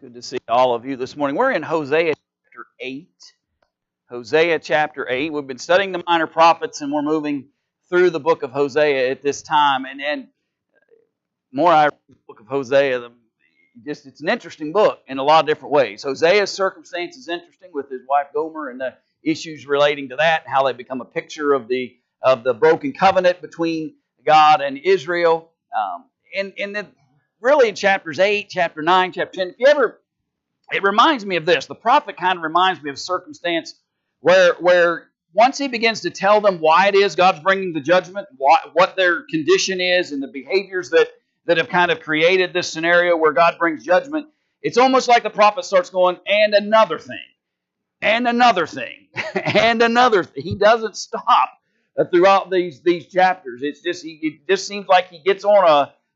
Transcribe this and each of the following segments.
Good to see all of you this morning. We're in Hosea chapter 8. Hosea chapter 8. We've been studying the minor prophets, and we're moving through the book of Hosea at this time. And more I read the book of Hosea, it's an interesting book in a lot of different ways. Hosea's circumstance is interesting with his wife Gomer and the issues relating to that, and how they become a picture of the broken covenant between God and Israel. Really in chapters 8, chapter 9, chapter 10, it reminds me of this. The prophet kind of reminds me of a circumstance where once he begins to tell them why it is God's bringing the judgment, what their condition is, and the behaviors that have kind of created this scenario where God brings judgment, it's almost like the prophet starts going, and another thing, and another thing, and another thing. He doesn't stop throughout these chapters. It just seems like he gets on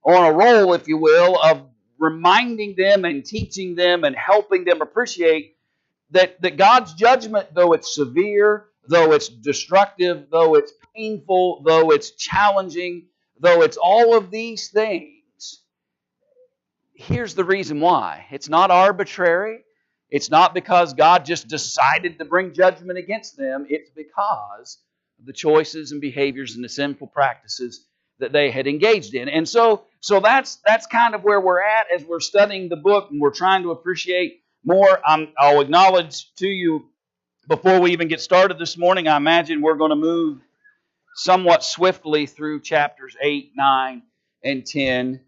a roll, if you will, of reminding them and teaching them and helping them appreciate that God's judgment, though it's severe, though it's destructive, though it's painful, though it's challenging, though it's all of these things, here's the reason why. It's not arbitrary. It's not because God just decided to bring judgment against them. It's because of the choices and behaviors and the sinful practices that they had engaged in. And so that's kind of where we're at as we're studying the book, and we're trying to appreciate more. I'll acknowledge to you before we even get started this morning, I imagine we're going to move somewhat swiftly through chapters 8, 9, and 10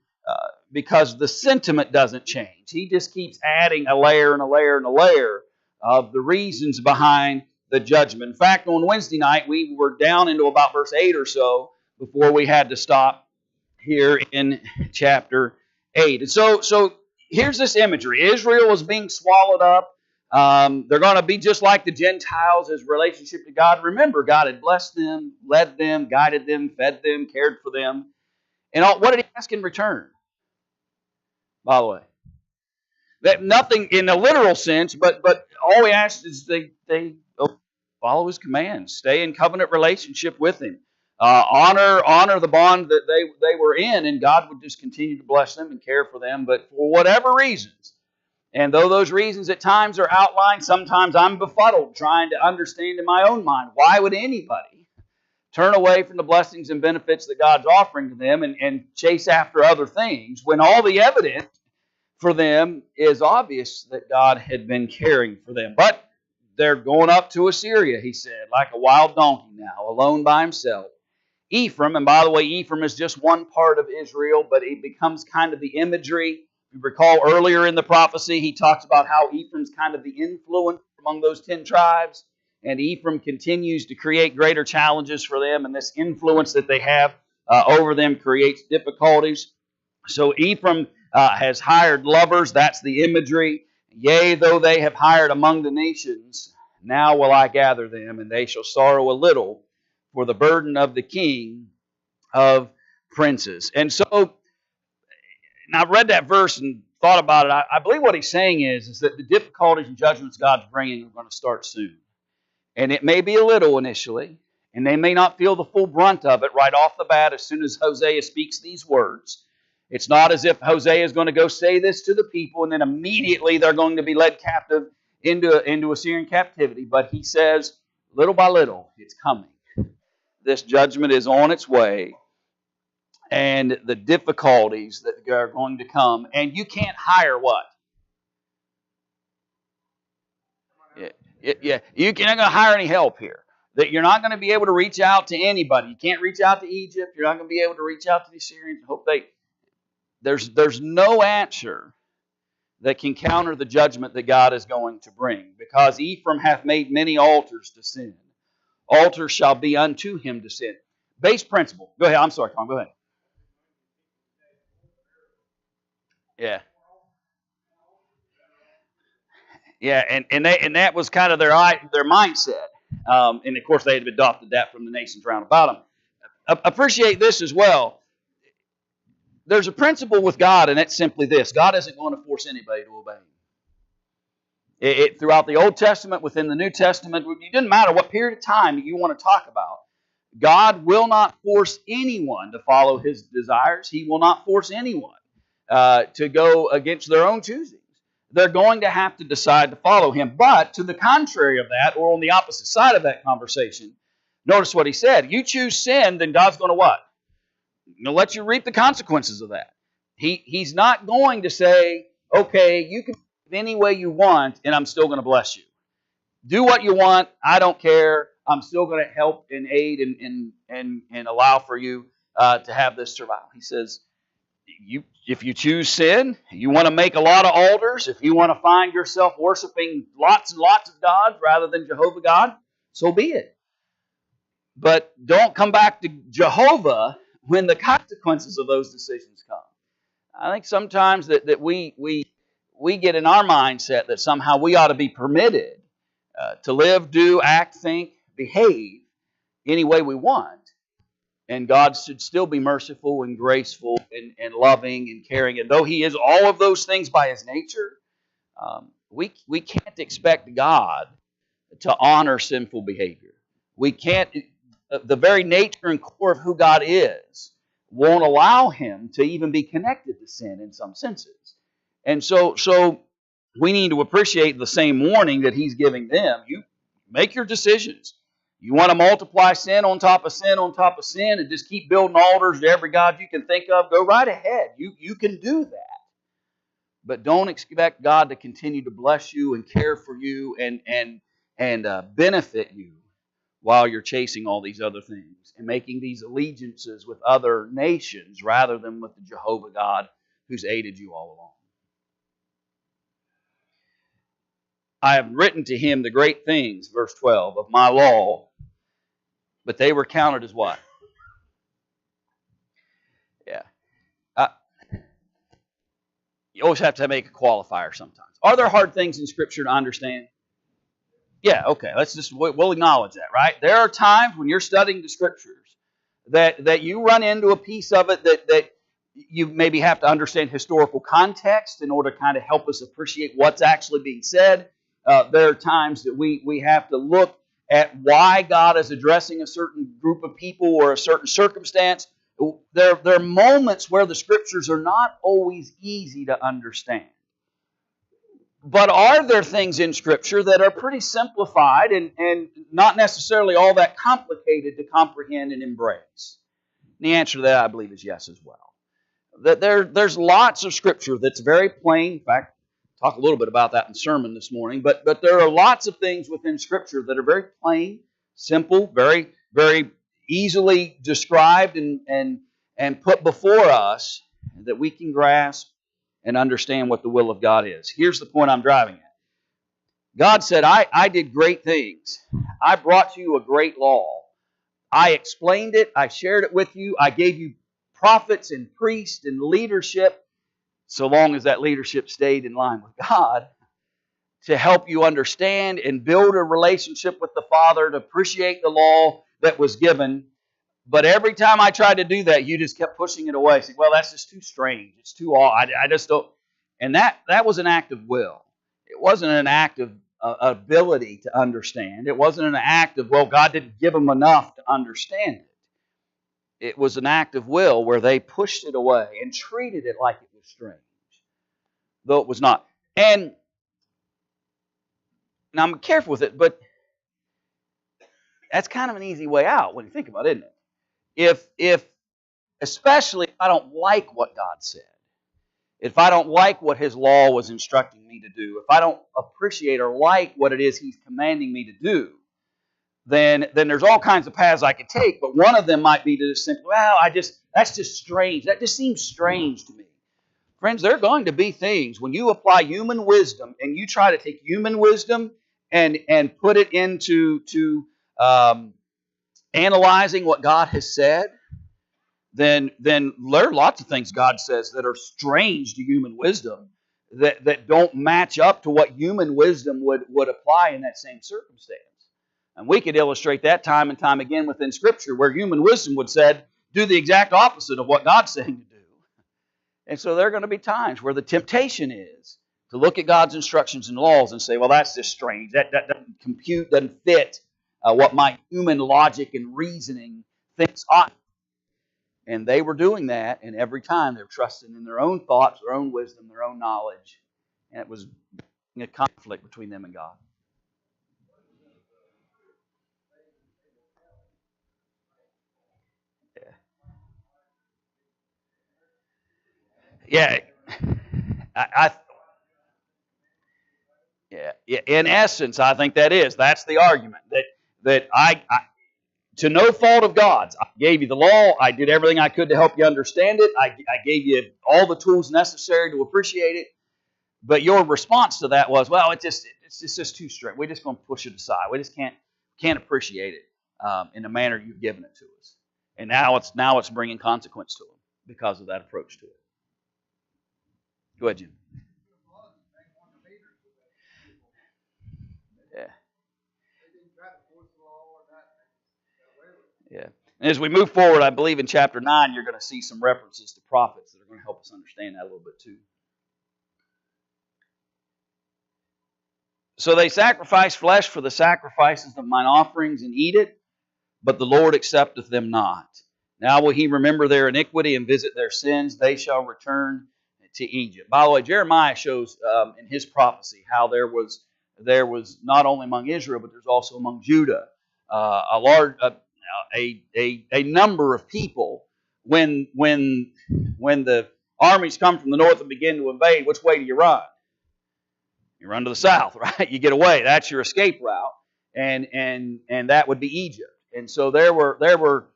because the sentiment doesn't change. He just keeps adding a layer and a layer and a layer of the reasons behind the judgment. In fact, on Wednesday night, we were down into about verse 8 or so before we had to stop here in chapter 8. And so here's this imagery. Israel is being swallowed up. They're going to be just like the Gentiles as relationship to God. Remember, God had blessed them, led them, guided them, fed them, cared for them. And what did he ask in return? By the way, that nothing in a literal sense, but all he asked is they follow his commands, stay in covenant relationship with him. Honor the bond that they were in, and God would just continue to bless them and care for them. But for whatever reasons, and though those reasons at times are outlined, sometimes I'm befuddled trying to understand in my own mind, why would anybody turn away from the blessings and benefits that God's offering to them and chase after other things when all the evidence for them is obvious that God had been caring for them? But they're going up to Assyria, he said, like a wild donkey now, alone by himself. Ephraim, and by the way, Ephraim is just one part of Israel, but it becomes kind of the imagery. If you recall earlier in the prophecy, he talks about how Ephraim's kind of the influence among those 10 tribes, and Ephraim continues to create greater challenges for them, and this influence that they have over them creates difficulties. So Ephraim has hired lovers, that's the imagery. Yea, though they have hired among the nations, now will I gather them, and they shall sorrow a little for the burden of the king of princes. And so, and I read that verse and thought about it. I believe what he's saying is that the difficulties and judgments God's bringing are going to start soon. And it may be a little initially, and they may not feel the full brunt of it right off the bat as soon as Hosea speaks these words. It's not as if Hosea is going to go say this to the people and then immediately they're going to be led captive into Assyrian captivity. But he says, little by little, it's coming. This judgment is on its way, and the difficulties that are going to come, and you can't hire what? Yeah, you're not going to hire any help here. That you're not going to be able to reach out to anybody. You can't reach out to Egypt. You're not going to be able to reach out to the Assyrians and hope there's no answer that can counter the judgment that God is going to bring, because Ephraim hath made many altars to sin. Altars shall be unto him to sin. Base principle. Go ahead. I'm sorry, Tom. Go ahead. Yeah. Yeah, and that was kind of their mindset. And of course, they had adopted that from the nations round about them. Appreciate this as well. There's a principle with God, and it's simply this. God isn't going to force anybody to obey him. Throughout the Old Testament, within the New Testament, it doesn't matter what period of time you want to talk about. God will not force anyone to follow his desires. He will not force anyone to go against their own choosing. they're going to have to decide to follow him. But to the contrary of that, or on the opposite side of that conversation, notice what he said. You choose sin, then God's going to what? Let you reap the consequences of that. He's not going to say, okay, you can live any way you want, and I'm still going to bless you. Do what you want. I don't care. I'm still going to help and aid and allow for you to have this survival. He says, if you choose sin, you want to make a lot of altars, if you want to find yourself worshiping lots and lots of gods rather than Jehovah God, so be it. But don't come back to Jehovah when the consequences of those decisions come. I think sometimes that we get in our mindset that somehow we ought to be permitted to live, do, act, think, behave any way we want. And God should still be merciful and graceful and loving and caring. And though He is all of those things by His nature, we can't expect God to honor sinful behavior. We can't. The very nature and core of who God is won't allow Him to even be connected to sin in some senses. And so we need to appreciate the same warning that He's giving them. You make your decisions. You want to multiply sin on top of sin on top of sin and just keep building altars to every god you can think of, go right ahead. You can do that. But don't expect God to continue to bless you and care for you and benefit you while you're chasing all these other things and making these allegiances with other nations rather than with the Jehovah God who's aided you all along. I have written to him the great things, verse 12, of my law, but they were counted as what? Yeah. You always have to make a qualifier sometimes. Are there hard things in Scripture to understand? Yeah, okay. We'll acknowledge that, right? There are times when you're studying the Scriptures that you run into a piece of it that you maybe have to understand historical context in order to kind of help us appreciate what's actually being said. There are times that we have to look at why God is addressing a certain group of people or a certain circumstance. There are moments where the Scriptures are not always easy to understand. But are there things in Scripture that are pretty simplified and not necessarily all that complicated to comprehend and embrace? And the answer to that, I believe, is yes as well. That there's lots of Scripture that's very plain. In fact, I'll talk a little bit about that in the sermon this morning. But there are lots of things within Scripture that are very plain, simple, very, very easily described and put before us that we can grasp and understand what the will of God is. Here's the point I'm driving at. God said, I did great things. I brought you a great law. I explained it. I shared it with you. I gave you prophets and priests and leadership, so long as that leadership stayed in line with God, to help you understand and build a relationship with the Father, to appreciate the law that was given. But every time I tried to do that, you just kept pushing it away. Saying, well, that's just too strange. It's too odd. I just don't. And that was an act of will. It wasn't an act of ability to understand. It wasn't an act of, well, God didn't give them enough to understand it. It was an act of will where they pushed it away and treated it like it was strange, though it was not. And now I'm careful with it, but that's kind of an easy way out when you think about it, isn't it? Especially if I don't like what God said, if I don't like what His law was instructing me to do, if I don't appreciate or like what it is He's commanding me to do, then there's all kinds of paths I could take, but one of them might be to just simply, well, that's just strange. That just seems strange to me. Friends, there are going to be things when you apply human wisdom and you try to take human wisdom and put it into analyzing what God has said, then there are lots of things God says that are strange to human wisdom that don't match up to what human wisdom would apply in that same circumstance. And we could illustrate that time and time again within Scripture where human wisdom would said, do the exact opposite of what God's saying to do. And so there are going to be times where the temptation is to look at God's instructions and laws and say, well, that's just strange. That doesn't compute, doesn't fit what my human logic and reasoning thinks ought. And they were doing that, and every time they were trusting in their own thoughts, their own wisdom, their own knowledge, And it was a conflict between them and God. Yeah, I yeah. In essence, I think that's the argument that I to no fault of God's. I gave you the law. I did everything I could to help you understand it. I gave you all the tools necessary to appreciate it. But your response to that was, well, it's just too strict. We're just going to push it aside. We just can't appreciate it in the manner you've given it to us. And now it's bringing consequence to them because of that approach to it. Go ahead, Jim. Yeah. Yeah. And as we move forward, I believe in chapter 9, you're going to see some references to prophets that are going to help us understand that a little bit too. So they sacrifice flesh for the sacrifices of mine offerings and eat it, but the Lord accepteth them not. Now will he remember their iniquity and visit their sins? They shall return to Egypt. By the way, Jeremiah shows in his prophecy how there was not only among Israel, but there's also among Judah a large a number of people when the armies come from the north and begin to invade. Which way do you run? You run to the south, right? You get away. That's your escape route, and that would be Egypt. And so there were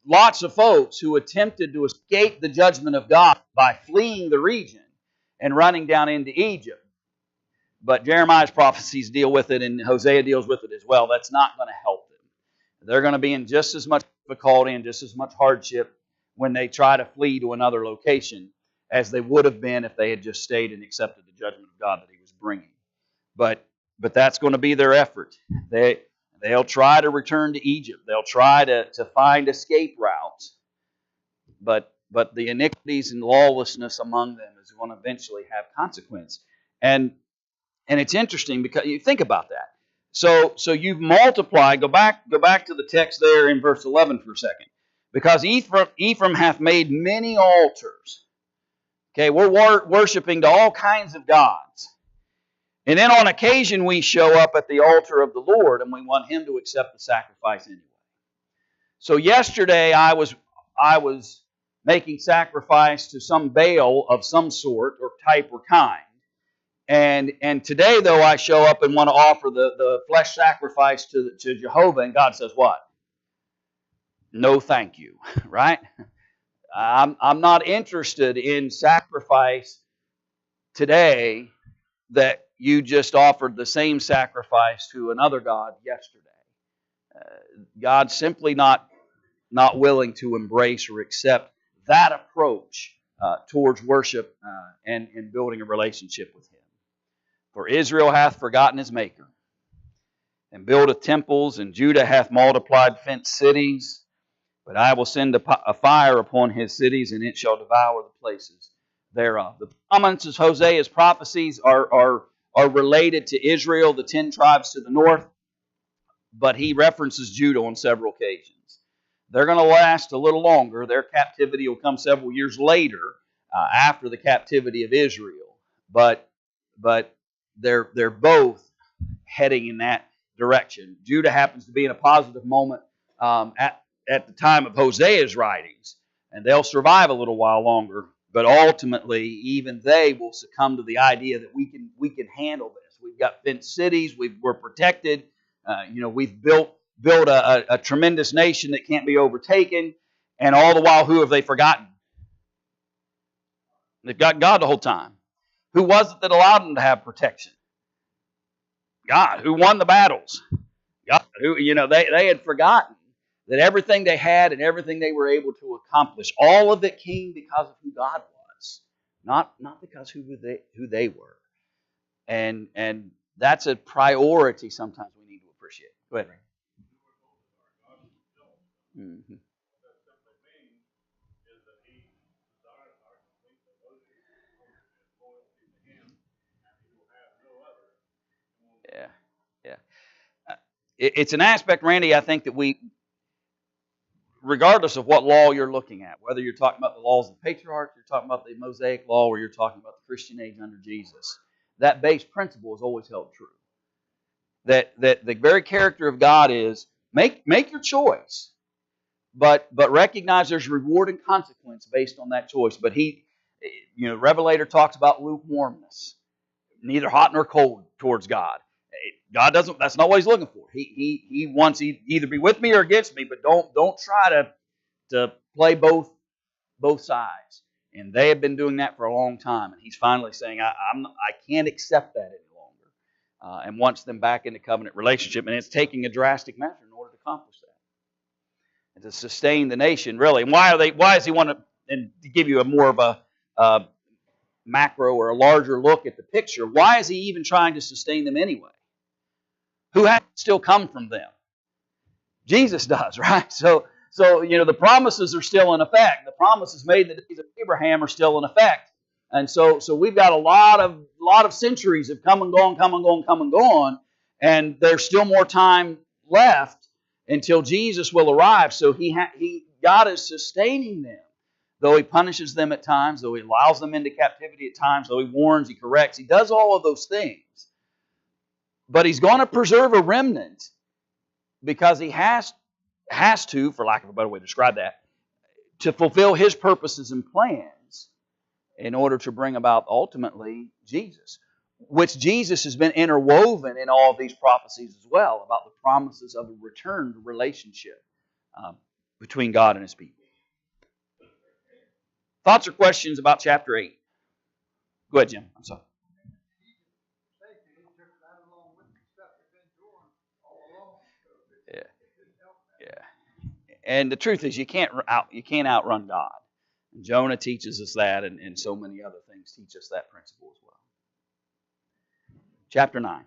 lots of folks who attempted to escape the judgment of God by fleeing the region and running down into Egypt. But Jeremiah's prophecies deal with it, and Hosea deals with it as well. That's not going to help them. They're going to be in just as much difficulty and just as much hardship when they try to flee to another location as they would have been if they had just stayed and accepted the judgment of God that He was bringing. But that's going to be their effort. They'll try to return to Egypt. They'll try to find escape routes. But the iniquities and lawlessness among them is going to eventually have consequence. And it's interesting because you think about that. So you've multiplied. Go back to the text there in verse 11 for a second. Because Ephraim hath made many altars. Okay, we're worshiping to all kinds of gods. And then on occasion we show up at the altar of the Lord and we want Him to accept the sacrifice anyway. So yesterday I was making sacrifice to some Baal of some sort or type or kind. And today though I show up and want to offer the flesh sacrifice to Jehovah, and God says what? No thank you, right? I'm not interested in sacrifice today that you just offered the same sacrifice to another god yesterday. God's simply not willing to embrace or accept that approach towards worship and building a relationship with Him. For Israel hath forgotten his Maker, and buildeth temples, and Judah hath multiplied fenced cities. But I will send a fire upon his cities, and it shall devour the places thereof. The prominence of Hosea's prophecies are related to Israel, the 10 tribes to the north, but he references Judah on several occasions. They're going to last a little longer. Their captivity will come several years later after the captivity of Israel, but they're both heading in that direction. Judah happens to be in a positive moment at the time of Hosea's writings, and they'll survive a little while longer. But ultimately, even they will succumb to the idea that we can handle this. We've got fenced cities. We're protected. We've built a tremendous nation that can't be overtaken. And all the while, who have they forgotten? They've got God the whole time. Who was it that allowed them to have protection? God. Who won the battles? God. Who they had forgotten that everything they had and everything they were able to accomplish, all of it came because of who God was, not because who they were. And that's a priority sometimes we need to appreciate. Go ahead, Ray. Mm-hmm. Yeah, yeah. It's an aspect, Randy, I think that we, regardless of what law you're looking at, whether you're talking about the laws of the patriarchs, you're talking about the Mosaic law, or you're talking about the Christian age under Jesus, that base principle is always held true. That the very character of God is make your choice, but recognize there's reward and consequence based on that choice. But Revelator talks about lukewarmness, neither hot nor cold towards God. God doesn't. That's not what He's looking for. He wants either be with me or against me, but don't try to play both sides. And they have been doing that for a long time. And He's finally saying, I can't accept that any longer, and wants them back into covenant relationship. And it's taking a drastic measure in order to accomplish that and to sustain the nation. Really, and why does He want to? And to give you a more of a macro or a larger look at the picture, why is He even trying to sustain them anyway? Who has to still come from them? Jesus does, right? So the promises are still in effect. The promises made in the days of Abraham are still in effect. And so we've got a lot of centuries have come and gone, and there's still more time left until Jesus will arrive. So God is sustaining them, though He punishes them at times, though He allows them into captivity at times, though He warns, He corrects, He does all of those things. But He's going to preserve a remnant because He has to, for lack of a better way to describe that, to fulfill His purposes and plans in order to bring about ultimately Jesus, which Jesus has been interwoven in all of these prophecies as well about the promises of a returned relationship between God and His people. Thoughts or questions about chapter 8? Go ahead, Jim. I'm sorry. And the truth is, you can't outrun God. And Jonah teaches us that, and so many other things teach us that principle as well. Chapter 9.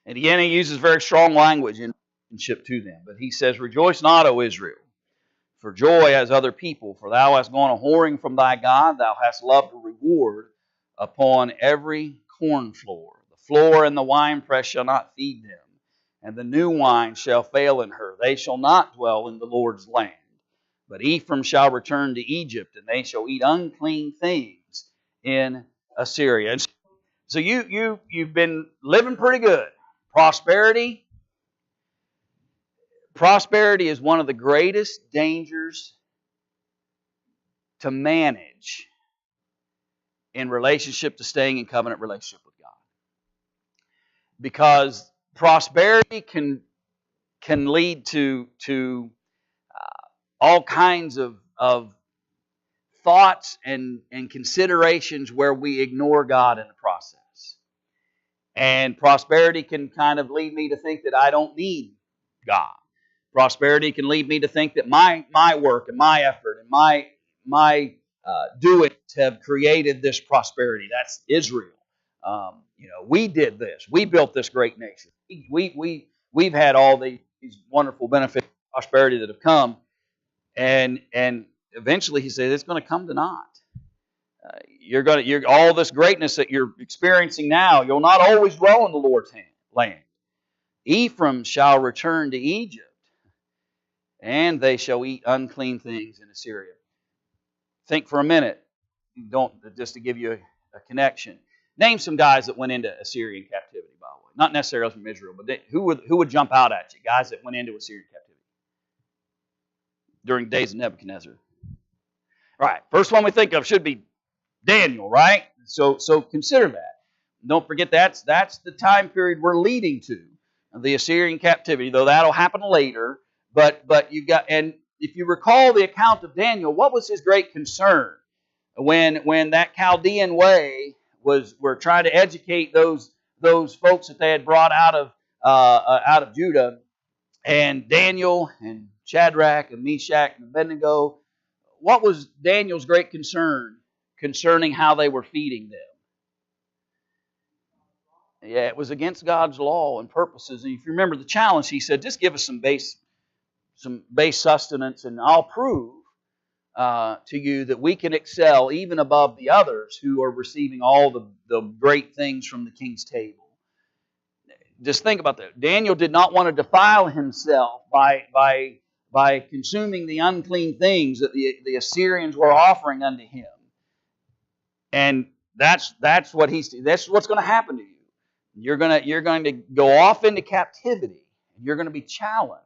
And again, he uses very strong language in relationship to them. But he says, "Rejoice not, O Israel, for joy as other people, for thou hast gone a whoring from thy God, thou hast loved a reward upon every corn floor. The floor and the winepress shall not feed them, and the new wine shall fail in her. They shall not dwell in the Lord's land. But Ephraim shall return to Egypt, and they shall eat unclean things in Assyria." And so you've been living pretty good. Prosperity is one of the greatest dangers to manage in relationship to staying in covenant relationship with God. Because prosperity can lead to all kinds of thoughts and considerations where we ignore God in the process. And prosperity can kind of lead me to think that I don't need God. Prosperity can lead me to think that my work and my effort and my doings have created this prosperity. That's Israel. We did this. We built this great nation. We've had all these wonderful benefits, prosperity that have come, and eventually he says it's going to come to naught. You're all this greatness that you're experiencing now. You'll not always dwell in the Lord's land. Ephraim shall return to Egypt, and they shall eat unclean things in Assyria. Think for a minute. Just to give you a connection. Name some guys that went into Assyrian captivity, by the way. Not necessarily from Israel, but who would jump out at you? Guys that went into Assyrian captivity during the days of Nebuchadnezzar. All right, first one we think of should be Daniel, right? So consider that. Don't forget that's the time period we're leading to, the Assyrian captivity, though that'll happen later. But you've got, and if you recall the account of Daniel, what was his great concern when that Chaldean way were trying to educate those folks that they had brought out of Judah, and Daniel and Shadrach and Meshach and Abednego. What was Daniel's great concern concerning how they were feeding them? Yeah, it was against God's law and purposes. And if you remember the challenge, he said, just give us some base sustenance, and I'll prove to you that we can excel even above the others who are receiving all the great things from the king's table. Just think about that. Daniel did not want to defile himself by consuming the unclean things that the Assyrians were offering unto him. And that's what's going to happen to you. You're going to go off into captivity. You're going to be challenged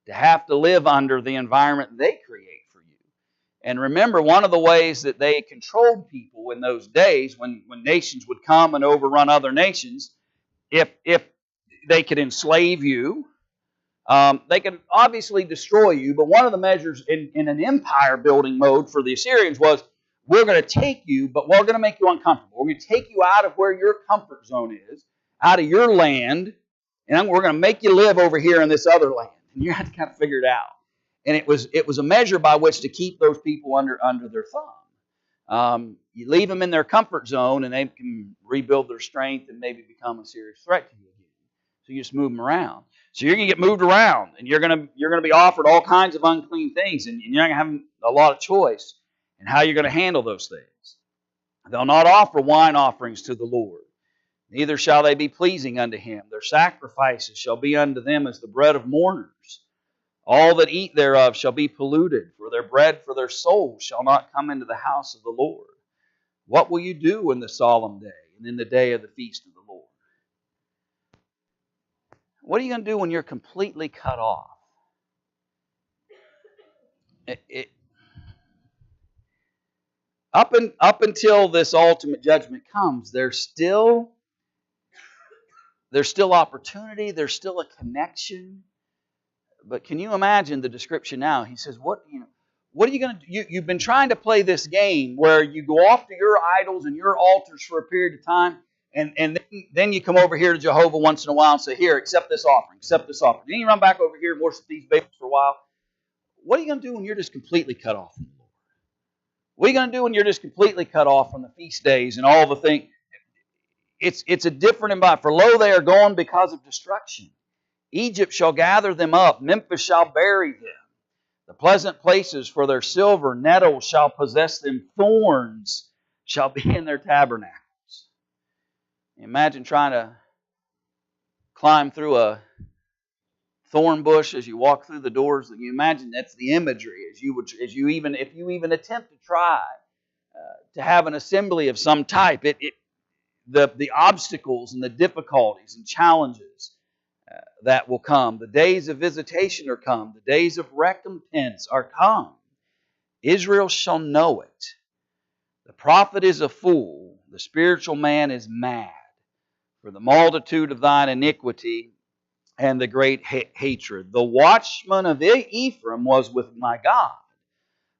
to have to live under the environment they create for you. And remember, one of the ways that they controlled people in those days, when nations would come and overrun other nations, if they could enslave you, they could obviously destroy you. But one of the measures in an empire building mode for the Assyrians was, we're going to take you, but we're going to make you uncomfortable. We're going to take you out of where your comfort zone is, out of your land, and we're going to make you live over here in this other land. And you have to kind of figure it out. And it was a measure by which to keep those people under their thumb. You leave them in their comfort zone, and they can rebuild their strength and maybe become a serious threat to you again. So you just move them around. So you're going to get moved around, and you're going to be offered all kinds of unclean things, and you're not going to have a lot of choice in how you're going to handle those things. They'll not offer wine offerings to the Lord, neither shall they be pleasing unto him. Their sacrifices shall be unto them as the bread of mourners. All that eat thereof shall be polluted, for their bread for their souls shall not come into the house of the Lord. What will you do in the solemn day and in the day of the feast of the Lord? What are you going to do when you're completely cut off? Up until this ultimate judgment comes, there's still opportunity, there's still a connection. But can you imagine the description now? He says, what are you going to do? You've been trying to play this game where you go off to your idols and your altars for a period of time, and then you come over here to Jehovah once in a while and say, here, accept this offering, accept this offering. Then you run back over here and worship these babies for a while. What are you going to do when you're just completely cut off from the Lord? What are you going to do when you're just completely cut off from the feast days and all the things? It's a different environment. For lo, they are gone because of destruction. Egypt shall gather them up. Memphis shall bury them. The pleasant places for their silver, nettles shall possess them. Thorns shall be in their tabernacles. Imagine trying to climb through a thorn bush as you walk through the doors. You imagine that's the imagery if you even attempt to try to have an assembly of some type. The obstacles and the difficulties and challenges that will come. The days of visitation are come. The days of recompense are come. Israel shall know it. The prophet is a fool. The spiritual man is mad. For the multitude of thine iniquity and the great hatred. The watchman of Ephraim was with my God.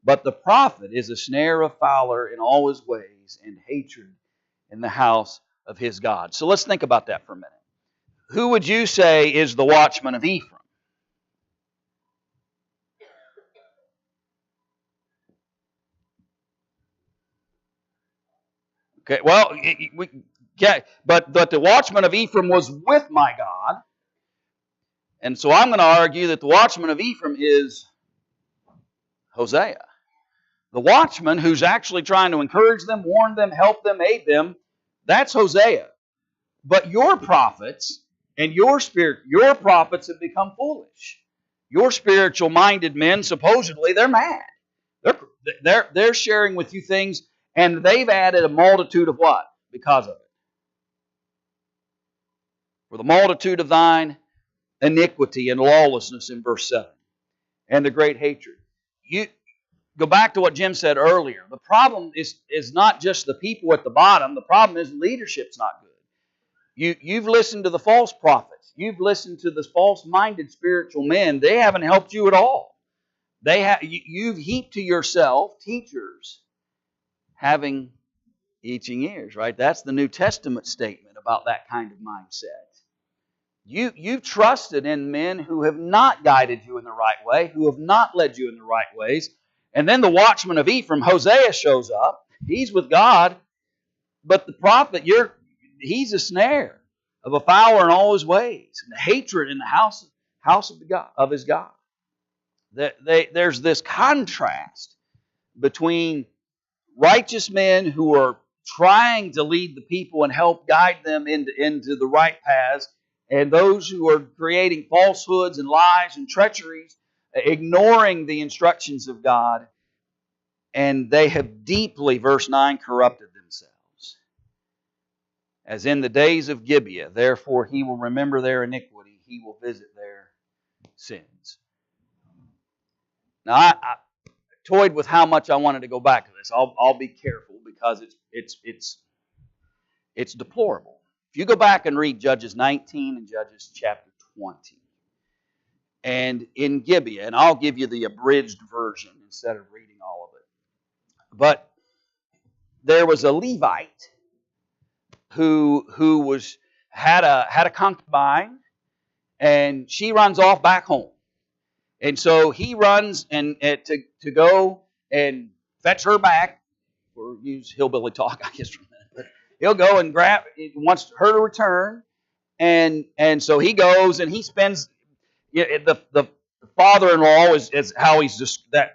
But the prophet is a snare of fowler in all his ways, and hatred in the house of his God. So let's think about that for a minute. Who would you say is the watchman of Ephraim? Okay, well, but the watchman of Ephraim was with my God. And so I'm going to argue that the watchman of Ephraim is Hosea. The watchman who's actually trying to encourage them, warn them, help them, aid them, that's Hosea. But your prophets and your prophets have become foolish. Your spiritual-minded men, supposedly, they're mad. They're sharing with you things, and they've added a multitude of what? Because of it. For the multitude of thine iniquity and lawlessness in verse 7. And the great hatred. You go back to what Jim said earlier. The problem is not just the people at the bottom. The problem is leadership's not good. You've listened to the false prophets. You've listened to the false-minded spiritual men. They haven't helped you at all. You've heaped to yourself teachers having itching ears, right? That's the New Testament statement about that kind of mindset. You've trusted in men who have not guided you in the right way, who have not led you in the right ways. And then the watchman of Ephraim, Hosea, shows up. He's with God. But the prophet, he's a snare of a fowler in all his ways, and the hatred in the house of his God. There's this contrast between righteous men who are trying to lead the people and help guide them into the right paths, and those who are creating falsehoods and lies and treacheries, ignoring the instructions of God, and they have deeply, verse 9, corrupted themselves. As in the days of Gibeah, therefore he will remember their iniquity, he will visit their sins. Now, I toyed with how much I wanted to go back to this. I'll be careful because it's deplorable. If you go back and read Judges 19 and Judges chapter 20, and in Gibeah, and I'll give you the abridged version instead of reading all of it. But there was a Levite who had a concubine, and she runs off back home. And so he runs and to go and fetch her back, or use hillbilly talk, I guess, for a minute. But he'll go and wants her to return, and so he goes and he spends. The father-in-law is how he's the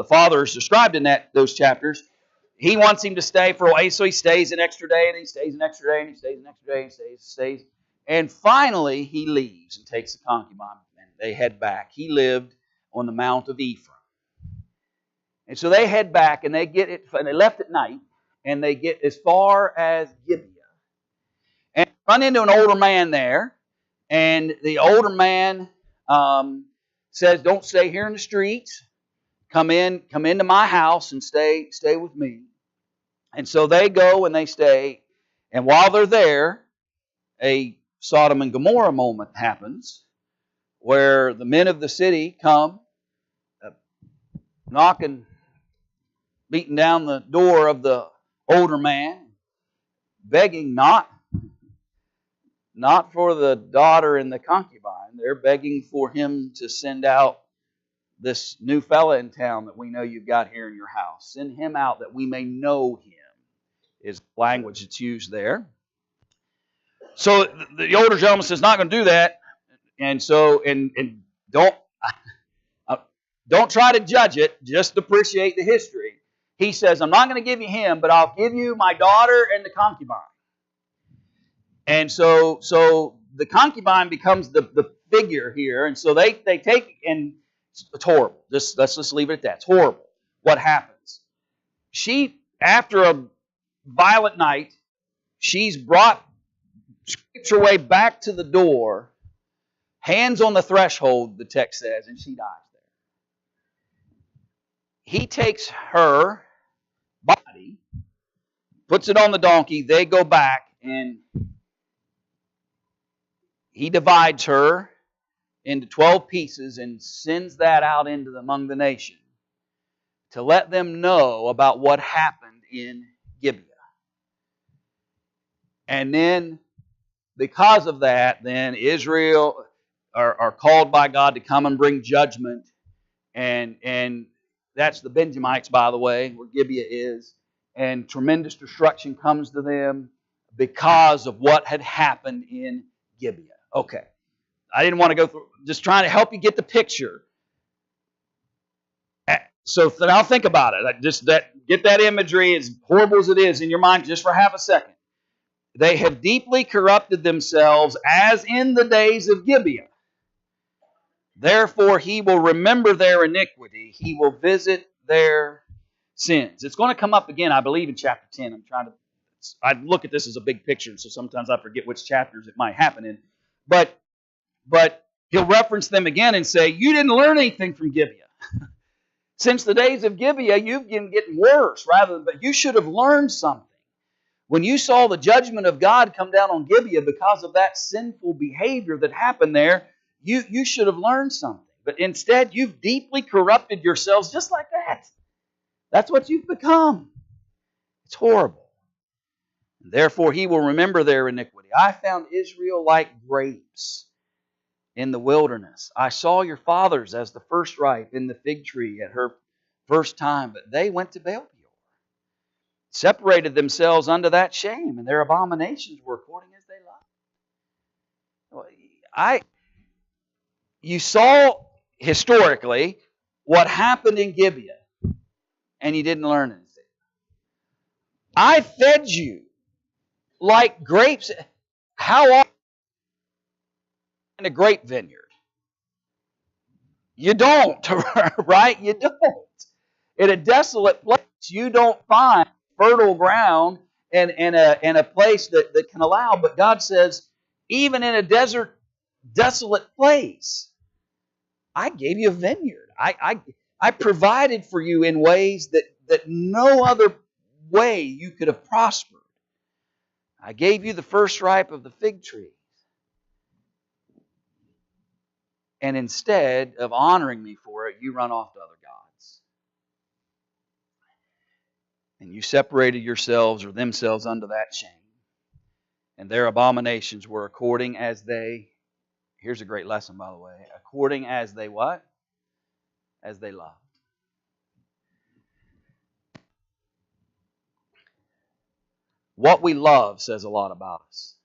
father is described in those chapters. He wants him to stay for a while, so he stays an extra day, and he stays an extra day, and he stays an extra day, and stays. And finally, he leaves and takes the concubine, and they head back. He lived on the Mount of Ephraim. And so they head back, and they left at night, and they get as far as Gibeah. And run into an older man there, and the older man says, "Don't stay here in the streets. Come into my house and stay with me." And so they go and they stay. And while they're there, a Sodom and Gomorrah moment happens where the men of the city come knocking, beating down the door of the older man, begging not for the daughter and the concubine. They're begging for him to send out this new fella in town that we know you've got here in your house. Send him out that we may know him, is the language that's used there. So the older gentleman says, "Not going to do that." And so, and don't try to judge it, just appreciate the history. He says, "I'm not going to give you him, but I'll give you my daughter and the concubine." And so the concubine becomes the figure here. And so they take, and it's horrible. Let's just leave it at that. It's horrible what happens. She, after a violent night, she's brought, scrapes her way back to the door, hands on the threshold, the text says, and she dies there. He takes her body, puts it on the donkey, they go back, and he divides her into 12 pieces and sends that out among the nation to let them know about what happened in Gibeah. And then, because of that, then Israel are called by God to come and bring judgment. And that's the Benjamites, by the way, where Gibeah is. And tremendous destruction comes to them because of what had happened in Gibeah. Okay. I didn't want to go through, just trying to help you get the picture. So now think about it. Get that imagery, as horrible as it is, in your mind just for half a second. They have deeply corrupted themselves as in the days of Gibeah. Therefore, he will remember their iniquity. He will visit their sins. It's going to come up again, I believe, in chapter 10. I look at this as a big picture, so sometimes I forget which chapters it might happen in. But he'll reference them again and say, "You didn't learn anything from Gibeah. Since the days of Gibeah, you've been getting worse, but you should have learned something. When you saw the judgment of God come down on Gibeah because of that sinful behavior that happened there, you should have learned something. But instead, you've deeply corrupted yourselves just like that. That's what you've become. It's horrible. Therefore, he will remember their iniquity. I found Israel like grapes in the wilderness. I saw your fathers as the first ripe in the fig tree at her first time, but they went to Baal-peor, separated themselves unto that shame, and their abominations were according as they loved." You saw historically what happened in Gibeah, and you didn't learn anything. I fed you like grapes. How often in a grape vineyard. You don't, right? You don't. In a desolate place, you don't find fertile ground and a place that can allow. But God says, even in a desolate place, I gave you a vineyard. I provided for you in ways that no other way you could have prospered. I gave you the first ripe of the fig tree. And instead of honoring me for it, you run off to other gods. And you separated yourselves or themselves unto that shame. And their abominations were according as they, here's a great lesson by the way, according as they what? As they loved. What we love says a lot about us.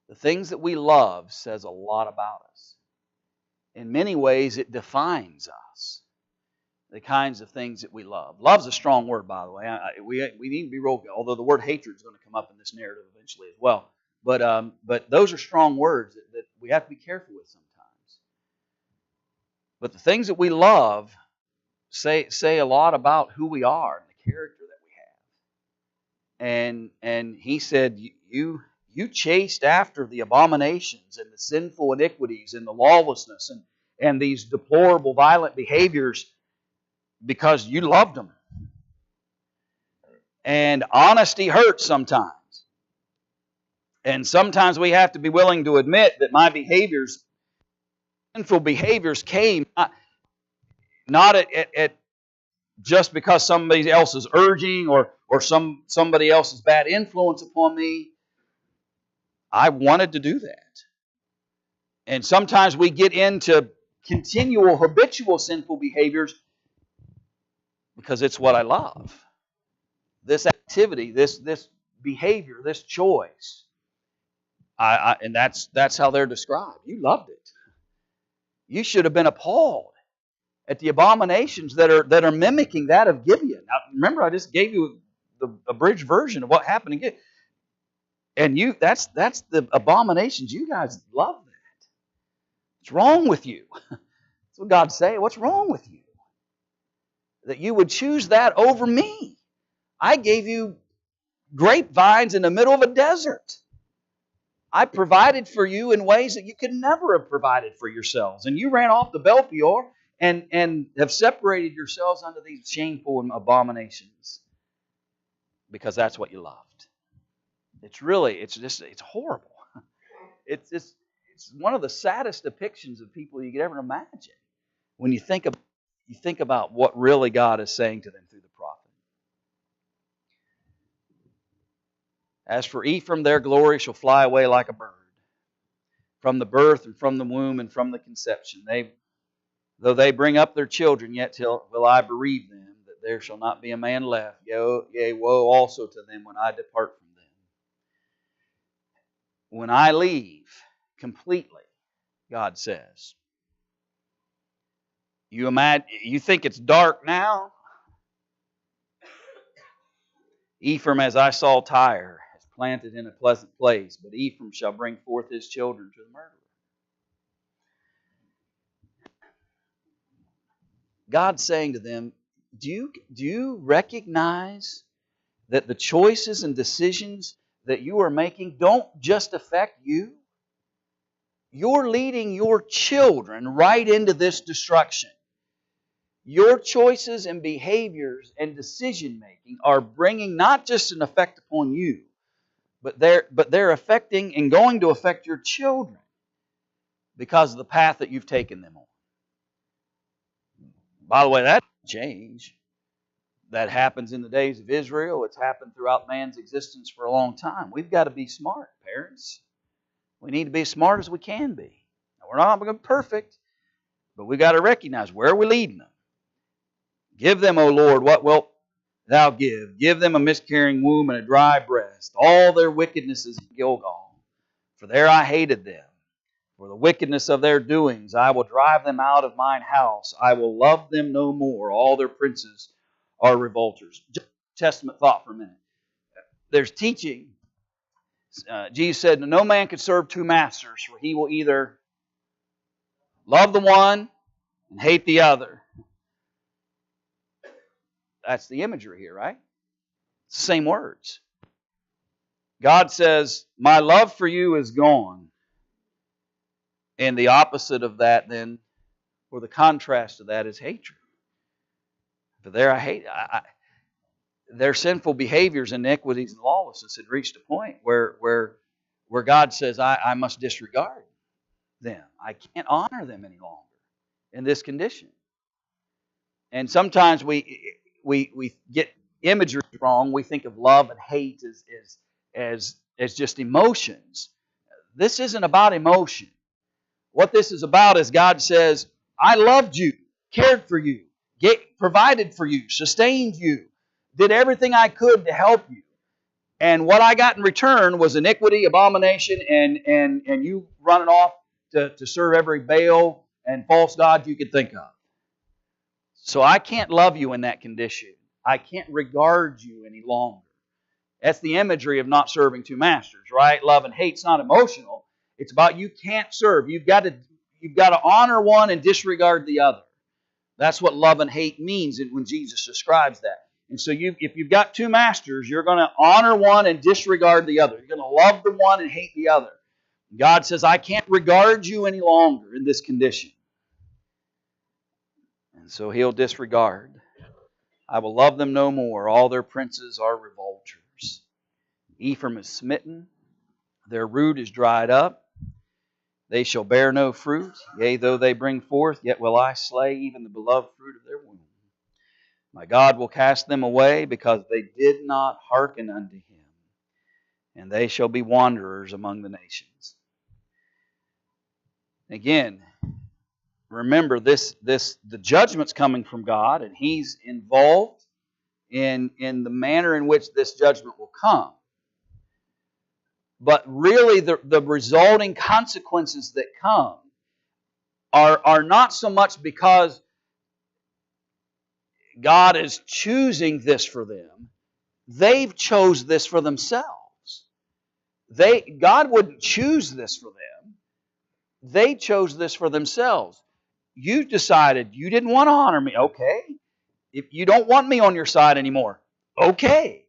The things that we love says a lot about us. In many ways, it defines us. The kinds of things that we love. Love's a strong word, by the way. We need to be real, although the word hatred is going to come up in this narrative eventually as well. But those are strong words that we have to be careful with sometimes. But the things that we love say a lot about who we are and the character that we have. And he said, you chased after the abominations and the sinful iniquities and the lawlessness and these deplorable violent behaviors because you loved them. And honesty hurts sometimes. And sometimes we have to be willing to admit that my behaviors, sinful behaviors came not at just because somebody else is urging or somebody else's bad influence upon me. I wanted to do that. And sometimes we get into continual, habitual sinful behaviors because it's what I love. This activity, this behavior, this choice. And that's how they're described. You loved it. You should have been appalled at the abominations that are mimicking that of Gibeon. Now, remember, I just gave you the abridged version of what happened in Gibeon. And that's the abominations. You guys love that. What's wrong with you? That's what God's saying. What's wrong with you? That you would choose that over me. I gave you grapevines in the middle of a desert. I provided for you in ways that you could never have provided for yourselves. And you ran off to Belpeor and have separated yourselves unto these shameful abominations because that's what you loved. It's horrible. It's one of the saddest depictions of people you could ever imagine when you think about what really God is saying to them through the prophet. As for Ephraim, their glory shall fly away like a bird. From the birth and from the womb and from the conception. Though they bring up their children, yet will I bereave them, that there shall not be a man left. Yea, woe also to them when I depart from them. When I leave completely, God says. You think it's dark now? Ephraim, as I saw Tyre, is planted in a pleasant place, but Ephraim shall bring forth his children to the murderer. God's saying to them, do you recognize that the choices and decisions that you are making don't just affect you? You're leading your children right into this destruction. Your choices and behaviors and decision making are bringing not just an effect upon you, but they're affecting and going to affect your children because of the path that you've taken them on. By the way, that doesn't change. That happens in the days of Israel. It's happened throughout man's existence for a long time. We've got to be smart, parents. We need to be as smart as we can be. Now, we're not going to be perfect, but we've got to recognize where are we leading them. Give them, O Lord, what wilt thou give? Give them a miscarrying womb and a dry breast. All their wickedness is in Gilgal. For there I hated them. For the wickedness of their doings, I will drive them out of mine house. I will love them no more. All their princes are revolters. Just Testament thought for a minute. There's teaching Jesus said, no man can serve two masters, for he will either love the one and hate the other. That's the imagery here, right? It's the same words. God says, my love for you is gone. And the opposite of that then, or the contrast of that, is hatred. For there I hate, their sinful behaviors, iniquities, and lawlessness had reached a point where God says, I must disregard them. I can't honor them any longer in this condition. And sometimes we get imagery wrong. We think of love and hate as just emotions. This isn't about emotion. What this is about is God says, I loved you, cared for you, provided for you, sustained you, did everything I could to help you. And what I got in return was iniquity, abomination, and you running off to serve every Baal and false god you could think of. So I can't love you in that condition. I can't regard you any longer. That's the imagery of not serving two masters, right? Love and hate's not emotional. It's about you can't serve. You've got to honor one and disregard the other. That's what love and hate means when Jesus describes that. And so if you've got two masters, you're going to honor one and disregard the other. You're going to love the one and hate the other. God says, I can't regard you any longer in this condition. And so He'll disregard. I will love them no more. All their princes are revolters. Ephraim is smitten. Their root is dried up. They shall bear no fruit. Yea, though they bring forth, yet will I slay even the beloved fruit of their womb. My God will cast them away because they did not hearken unto Him. And they shall be wanderers among the nations. Again, remember the judgment's coming from God, and He's involved in the manner in which this judgment will come. But really the resulting consequences that come are not so much because God is choosing this for them. They've chose this for themselves. God wouldn't choose this for them. They chose this for themselves. You decided you didn't want to honor me. Okay. If you don't want me on your side anymore, okay.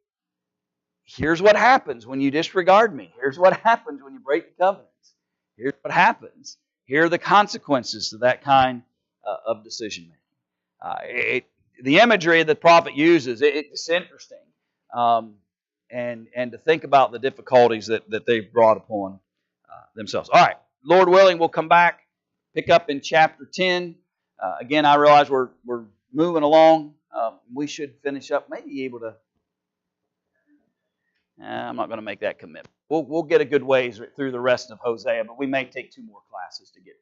Here's what happens when you disregard me. Here's what happens when you break the covenants. Here's what happens. Here are the consequences to that kind of decision making. The imagery that the prophet uses, it's interesting. And to think about the difficulties that they've brought upon themselves. All right. Lord willing, we'll come back, pick up in chapter 10. Again, I realize we're moving along. We should finish up, maybe able to. I'm not going to make that commitment. We'll get a good ways through the rest of Hosea, but we may take 2 more classes to get